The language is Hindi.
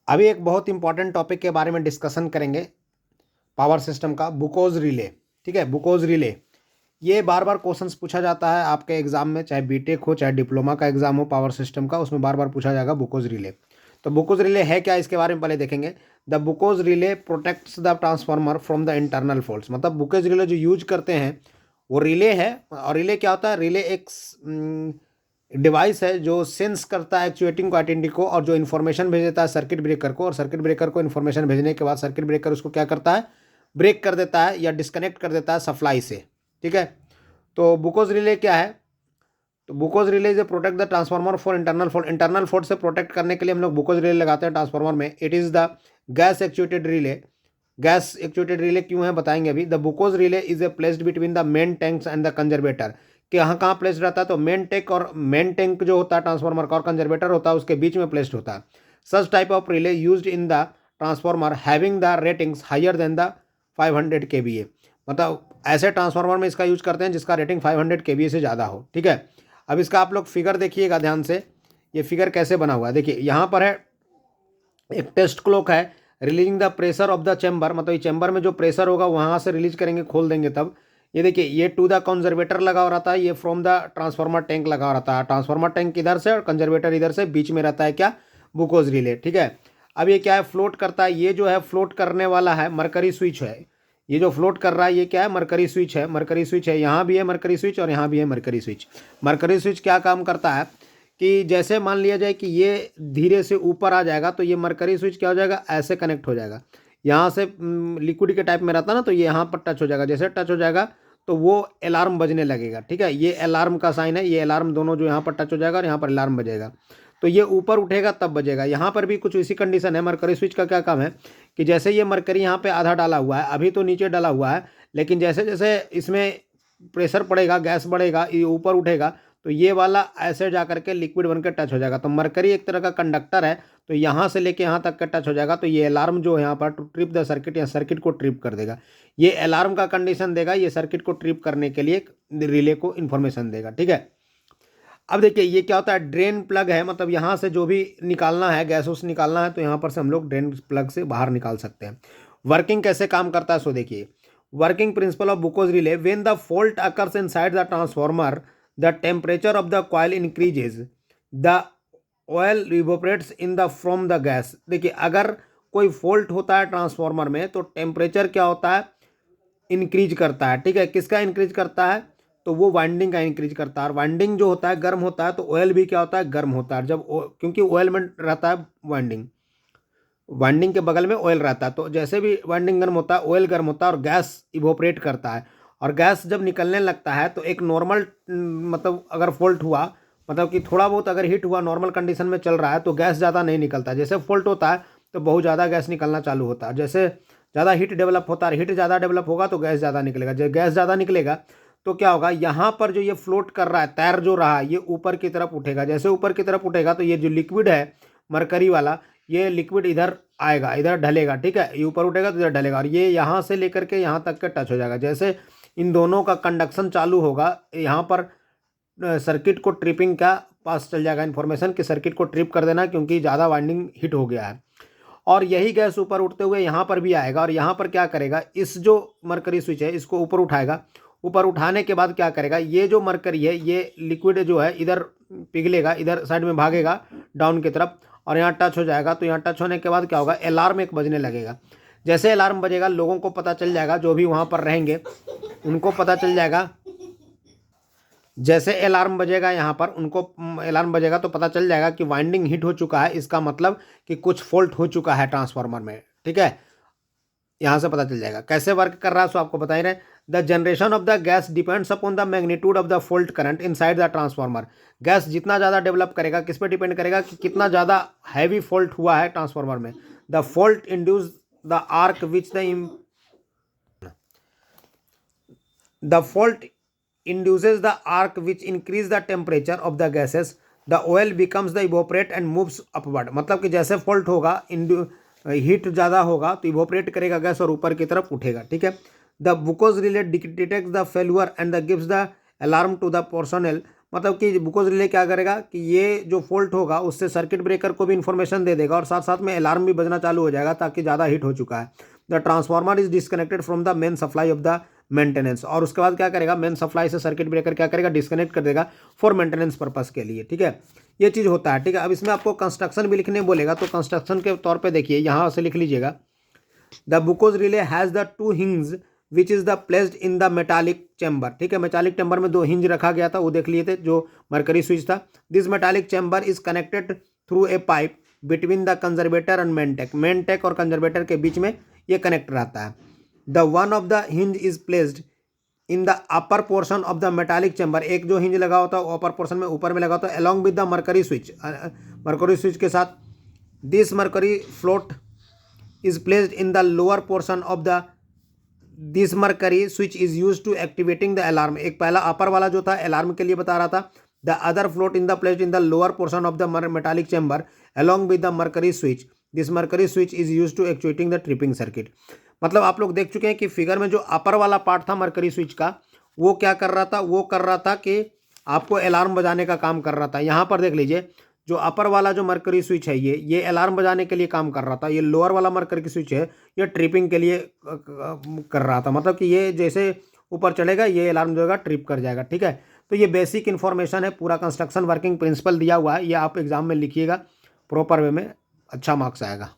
अभी एक बहुत इंपॉर्टेंट टॉपिक के बारे में डिस्कशन करेंगे, पावर सिस्टम का, बुकोज रिले। ठीक है, बुकोज रिले ये बार बार क्वेश्चंस पूछा जाता है आपके एग्जाम में, चाहे बीटेक हो चाहे डिप्लोमा का एग्जाम हो पावर सिस्टम का, उसमें बार बार पूछा जाएगा बुकोज रिले। तो बुकोज रिले है क्या, इसके बारे में पहले देखेंगे। The Buchholz relay protects the transformer from the internal faults. मतलब बुकोज रिले जो यूज करते हैं वो रिले है। और रिले क्या होता है? रिले एक डिवाइस है जो सेंस करता है एक्चुएटिंग क्वांटिटी को और जो इन्फॉर्मेशन भेज देता है सर्किट ब्रेकर को, और सर्किट ब्रेकर को इन्फॉर्मेशन भेजने के बाद सर्किट ब्रेकर उसको क्या करता है? ब्रेक कर देता है या डिस्कनेक्ट कर देता है सप्लाई से। ठीक है, तो बुकोज रिले क्या है? तो Buchholz relay is protect the transformer for internal fault. Internal fault से प्रोटेक्ट करने के लिए हम लोग बुकोज रिले लगाते हैं ट्रांसफार्मर में। It is the gas actuated relay. Gas actuated relay क्यों है बताएंगे अभी। The Buchholz relay is a placed between the main tanks and the conservator. कि यहाँ कहाँ प्लेस्ड रहता है? तो मेन टैंक जो होता है ट्रांसफार्मर का और कंजर्वेटर होता है उसके बीच में प्लेस्ड होता है। Such type of relay used in the transformer having the ratings higher than the 500 kVA। मतलब ऐसे ट्रांसफार्मर में इसका यूज करते हैं जिसका रेटिंग 500 kVA से ज़्यादा हो। ठीक है, अब इसका आप लोग फिगर देखिएगा ध्यान से। ये फिगर कैसे बना हुआ है देखिए, यहाँ पर है एक टेस्ट क्लॉक है releasing the pressure of the chamber. मतलब ये चैम्बर में जो प्रेशर होगा वहाँ से रिलीज करेंगे, खोल देंगे तब। ये देखिए, ये टू द कंजर्वेटर लगा हो रहता है, ये फ्रॉम द ट्रांसफार्मर टैंक लगा हो रहता है। ट्रांसफार्मर टैंक इधर से और कंजर्वेटर इधर से, बीच में रहता है क्या? Buchholz relay. ठीक है, अब ये क्या है? फ्लोट करता है। ये जो है फ्लोट करने वाला है मरकरी स्विच है। ये जो फ्लोट कर रहा है ये क्या है? मरकरी स्विच है। मरकरी स्विच है, यहाँ भी है मरकरी स्विच और यहाँ भी है मरकरी स्विच। मरकरी स्विच क्या काम करता है कि जैसे मान लिया जाए कि ये धीरे से ऊपर आ जाएगा तो ये मरकरी स्विच क्या हो जाएगा? ऐसे कनेक्ट हो जाएगा। यहाँ से लिक्विड के टाइप में रहता ना, तो ये यहाँ पर टच हो जाएगा। जैसे टच हो जाएगा तो वो अलार्म बजने लगेगा। ठीक है, ये अलार्म का साइन है। ये अलार्म दोनों जो यहाँ पर टच हो जाएगा और यहाँ पर अलार्म बजेगा, तो ये ऊपर उठेगा तब बजेगा। यहाँ पर भी कुछ इसी कंडीशन है। मरकरी स्विच का क्या काम है कि जैसे ये मरकरी यहाँ पे आधा डाला हुआ है, अभी तो नीचे डाला हुआ है, लेकिन जैसे जैसे इसमें प्रेशर पड़ेगा, गैस बढ़ेगा, ये ऊपर उठेगा, तो ये वाला ऐसे जा करके लिक्विड बनकर टच हो जाएगा। तो मरकरी एक तरह का कंडक्टर है, तो यहाँ से लेके यहाँ तक का टच हो जाएगा, तो ये अलार्म जो है यहाँ पर टू ट्रिप द सर्किट, या सर्किट को ट्रिप कर देगा। ये अलार्म का कंडीशन देगा, ये सर्किट को ट्रिप करने के लिए रिले को इन्फॉर्मेशन देगा। ठीक है, अब देखिए ये क्या होता है? ड्रेन प्लग है। मतलब यहाँ से जो भी निकालना है, गैस उस निकालना है, तो यहाँ पर से हम लोग ड्रेन प्लग से बाहर निकाल सकते हैं। वर्किंग कैसे काम करता है सो देखिए। Working principle of Buchholz relay. When the fault occurs inside the transformer, the temperature of the coil increases, the oil evaporates in the from the gas. देखिए, अगर कोई फॉल्ट होता है ट्रांसफार्मर में तो टेम्परेचर क्या होता है? इंक्रीज करता है। ठीक है, किसका इंक्रीज करता है? तो वो वाइंडिंग का इंक्रीज करता है। और वाइंडिंग जो होता है गर्म होता है, तो ऑयल भी क्या होता है? गर्म होता है। जब क्योंकि ऑयल में रहता है वाइंडिंग, वाइंडिंग के बगल में ऑयल रहता है, तो जैसे भी वाइंडिंग गर्म होता है ऑयल गर्म होता है और गैस इवोपरेट करता है। और गैस जब निकलने लगता है तो एक नॉर्मल, मतलब अगर फॉल्ट हुआ, मतलब कि थोड़ा बहुत अगर हीट हुआ, नॉर्मल कंडीशन में चल रहा है, तो गैस ज़्यादा नहीं निकलता। जैसे फॉल्ट होता है तो बहुत ज़्यादा गैस निकलना चालू होता है। जैसे ज़्यादा हीट डेवलप होता है, हीट ज़्यादा डेवलप होगा तो गैस ज़्यादा निकलेगा। जब गैस ज़्यादा निकलेगा तो क्या होगा? यहाँ पर जो ये फ्लोट कर रहा है, तैर जो रहा है, ये ऊपर की तरफ उठेगा। जैसे ऊपर की तरफ उठेगा तो ये जो लिक्विड है मरकरी वाला, ये लिक्विड इधर आएगा, इधर ढलेगा। ठीक है, ये ऊपर उठेगा तो इधर ढलेगा, और ये यहाँ से लेकर के यहाँ तक के टच हो जाएगा। जैसे इन दोनों का कंडक्शन चालू होगा, यहाँ पर सर्किट को ट्रिपिंग का पास चल जाएगा इन्फॉर्मेशन कि सर्किट को ट्रिप कर देना, क्योंकि ज़्यादा वाइंडिंग हिट हो गया है। और यही गैस ऊपर उठते हुए यहाँ पर भी आएगा, और यहाँ पर क्या करेगा? इस जो मरकरी स्विच है इसको ऊपर उठाएगा। ऊपर उठाने के बाद क्या करेगा? ये जो मरकरी है, ये लिक्विड जो है इधर पिघलेगा, इधर साइड में भागेगा डाउन की तरफ, और यहाँ टच हो जाएगा। तो यहाँ टच होने के बाद क्या होगा? अलार्म एक बजने लगेगा। जैसे अलार्म बजेगा लोगों को पता चल जाएगा, जो भी वहाँ पर रहेंगे उनको पता चल जाएगा। जैसे अलार्म बजेगा यहाँ पर, उनको अलार्म बजेगा तो पता चल जाएगा कि वाइंडिंग हिट हो चुका है। इसका मतलब कि कुछ फॉल्ट हो चुका है ट्रांसफार्मर में। ठीक है, यहाँ से पता चल जाएगा। कैसे वर्क कर रहा है सो आपको बता ही रहे। The generation of the gas depends upon the magnitude of the fault current inside the transformer. Gas जितना ज़्यादा डेवलप करेगा, किस पे डिपेंड करेगा? कि कितना ज़्यादा हैवी फॉल्ट हुआ है ट्रांसफार्मर में। The fault induce the arc which the fault induces the arc which increase the temperature of the gases. The oil becomes the evaporate and moves upward. मतलब कि जैसे फॉल्ट होगा, हीट ज़्यादा होगा तो इवोपरेट करेगा गैस और ऊपर की तरफ उठेगा। ठीक है, the Buchholz relay detect the failure and the gives the alarm to the personal. मतलब कि बुकोज रिले क्या करेगा कि ये जो फॉल्ट होगा उससे सर्किट ब्रेकर को भी इन्फॉर्मेशन दे देगा और साथ साथ में अलार्म भी बजना चालू हो जाएगा ताकि ज़्यादा हीट हो चुका है। The transformer is disconnected from the main supply of the maintenance, और उसके बाद क्या करेगा, मेन सप्लाई से सर्किट ब्रेकर क्या करेगा, डिस्कनेक्ट कर देगा फॉर मेंटेनेंस पर्पस के लिए। ठीक है, ये चीज़ होता है। ठीक है, अब इसमें आपको कंस्ट्रक्शन भी लिखने बोलेगा, तो कंस्ट्रक्शन के तौर पे देखिए यहाँ से लिख लीजिएगा, the Buchholz relay has the two hinges which is the placed in the metallic chamber. ठीक है, मेटालिक चैम्बर में 2 हिंज रखा गया था, वो देख लिए थे, जो मरकरी स्विच था। This metallic chamber is connected through a pipe between the conservator and main tank. Main tank और कंजर्वेटर के बीच में ये कनेक्ट रहता है। The one of the hinge is placed in the upper portion of the metallic chamber. एक जो हिंज लगा होता है वो अपर पोर्शन में ऊपर में लगा होता है, along with the mercury switch, mercury switch के साथ। This mercury float is placed in the lower portion of the this mercury switch is use to activating the alarm. एक पहला अपर वाला जो था अलार्म के लिए बता रहा था। The other float in the placed in the lower portion of the metallic chamber along with the mercury switch. This mercury switch is use to actuating the tripping circuit. मतलब आप लोग देख चुके हैं कि फिगर में जो अपर वाला पार्ट था मरकरी स्विच का, वो क्या कर रहा था, वो कर रहा था कि आपको अलार्म बजाने का काम कर रहा था। यहाँ पर देख लीजिए, जो अपर वाला जो मरकरी स्विच है ये अलार्म बजाने के लिए काम कर रहा था। ये लोअर वाला मरकरी की स्विच है, ये ट्रिपिंग के लिए कर रहा था। मतलब कि ये जैसे ऊपर चढ़ेगा ये अलार्म जो है ट्रिप कर जाएगा। ठीक है, तो ये बेसिक इन्फॉर्मेशन है, पूरा कंस्ट्रक्शन वर्किंग प्रिंसिपल दिया हुआ है, ये आप एग्जाम में लिखिएगा प्रॉपर वे में, अच्छा मार्क्स आएगा।